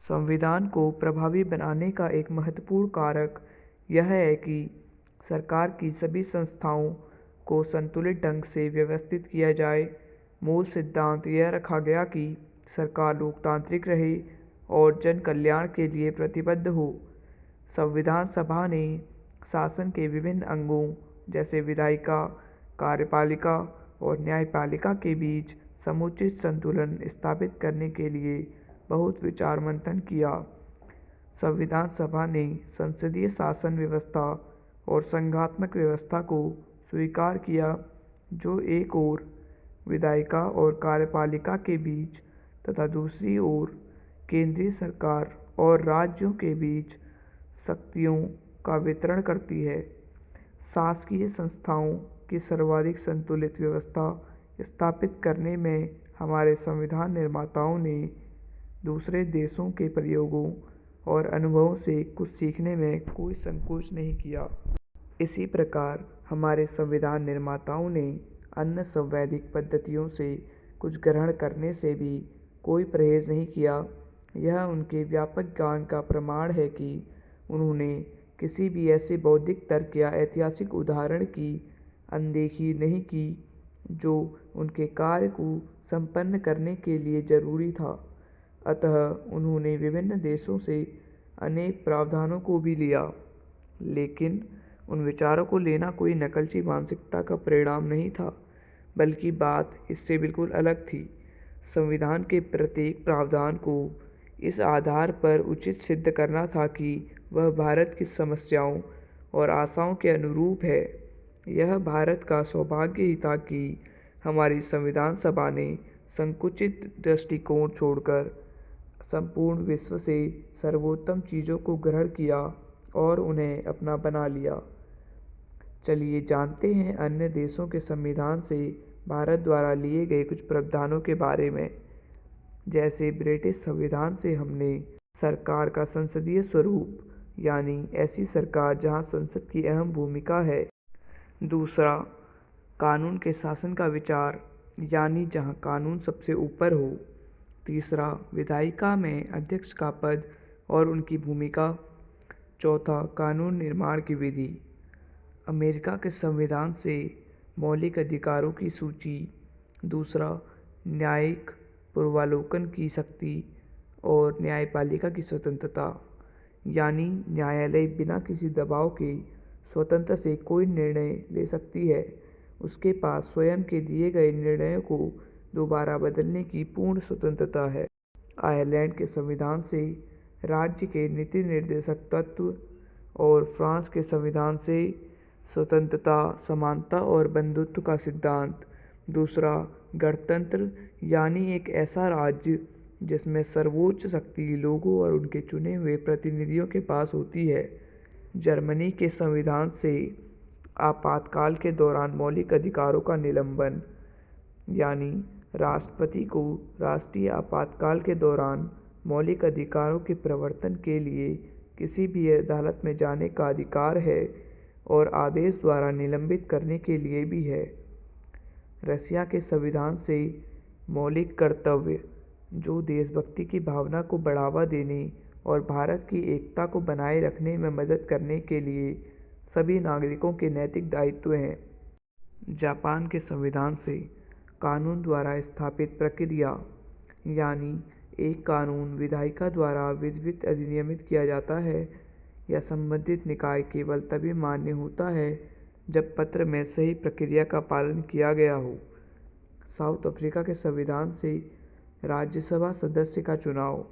संविधान को प्रभावी बनाने का एक महत्वपूर्ण कारक यह है कि सरकार की सभी संस्थाओं को संतुलित ढंग से व्यवस्थित किया जाए। मूल सिद्धांत यह रखा गया कि सरकार लोकतांत्रिक रहे और जन कल्याण के लिए प्रतिबद्ध हो। संविधान सभा ने शासन के विभिन्न अंगों जैसे विधायिका, कार्यपालिका और न्यायपालिका के बीच समुचित संतुलन स्थापित करने के लिए बहुत विचार मंथन किया। संविधान सभा ने संसदीय शासन व्यवस्था और संघात्मक व्यवस्था को स्वीकार किया, जो एक ओर विधायिका और कार्यपालिका के बीच तथा दूसरी ओर केंद्रीय सरकार और राज्यों के बीच शक्तियों का वितरण करती है। शासकीय संस्थाओं की सर्वाधिक संतुलित व्यवस्था स्थापित करने में हमारे संविधान निर्माताओं ने दूसरे देशों के प्रयोगों और अनुभवों से कुछ सीखने में कोई संकोच नहीं किया। इसी प्रकार हमारे संविधान निर्माताओं ने अन्य संवैधानिक पद्धतियों से कुछ ग्रहण करने से भी कोई परहेज नहीं किया। यह उनके व्यापक ज्ञान का प्रमाण है कि उन्होंने किसी भी ऐसे बौद्धिक तर्क या ऐतिहासिक उदाहरण की अनदेखी नहीं की जो उनके कार्य को संपन्न करने के लिए जरूरी था। अतः उन्होंने विभिन्न देशों से अनेक प्रावधानों को भी लिया, लेकिन उन विचारों को लेना कोई नकलची मानसिकता का परिणाम नहीं था, बल्कि बात इससे बिल्कुल अलग थी। संविधान के प्रत्येक प्रावधान को इस आधार पर उचित सिद्ध करना था कि वह भारत की समस्याओं और आशाओं के अनुरूप है। यह भारत का सौभाग्य ही था कि हमारी संविधान सभा ने संकुचित दृष्टिकोण छोड़कर संपूर्ण विश्व से सर्वोत्तम चीज़ों को ग्रहण किया और उन्हें अपना बना लिया। चलिए जानते हैं अन्य देशों के संविधान से भारत द्वारा लिए गए कुछ प्रावधानों के बारे में। जैसे ब्रिटिश संविधान से हमने सरकार का संसदीय स्वरूप, यानी ऐसी सरकार जहां संसद की अहम भूमिका है। दूसरा, कानून के शासन का विचार, यानी जहां कानून सबसे ऊपर हो। तीसरा, विधायिका में अध्यक्ष का पद और उनकी भूमिका। चौथा, कानून निर्माण की विधि। अमेरिका के संविधान से मौलिक अधिकारों की सूची। दूसरा, न्यायिक पूर्वावलोकन की शक्ति और न्यायपालिका की स्वतंत्रता, यानी न्यायालय बिना किसी दबाव के स्वतंत्र से कोई निर्णय ले सकती है। उसके पास स्वयं के दिए गए निर्णयों को दोबारा बदलने की पूर्ण स्वतंत्रता है। आयरलैंड के संविधान से राज्य के नीति निर्देशक तत्व और फ्रांस के संविधान से स्वतंत्रता, समानता और बंधुत्व का सिद्धांत। दूसरा, गणतंत्र, यानी एक ऐसा राज्य जिसमें सर्वोच्च शक्ति लोगों और उनके चुने हुए प्रतिनिधियों के पास होती है। जर्मनी के संविधान से आपातकाल के दौरान मौलिक अधिकारों का निलंबन, यानी राष्ट्रपति को राष्ट्रीय आपातकाल के दौरान मौलिक अधिकारों के प्रवर्तन के लिए किसी भी अदालत में जाने का अधिकार है और आदेश द्वारा निलंबित करने के लिए भी है। रसिया के संविधान से मौलिक कर्तव्य, जो देशभक्ति की भावना को बढ़ावा देने और भारत की एकता को बनाए रखने में मदद करने के लिए सभी नागरिकों के नैतिक दायित्व हैं। जापान के संविधान से कानून द्वारा स्थापित प्रक्रिया, यानी एक कानून विधायिका द्वारा विधिवत अधिनियमित किया जाता है या संबंधित निकाय केवल तभी मान्य होता है जब पत्र में सही प्रक्रिया का पालन किया गया हो। साउथ अफ्रीका के संविधान से राज्यसभा सदस्य का चुनाव,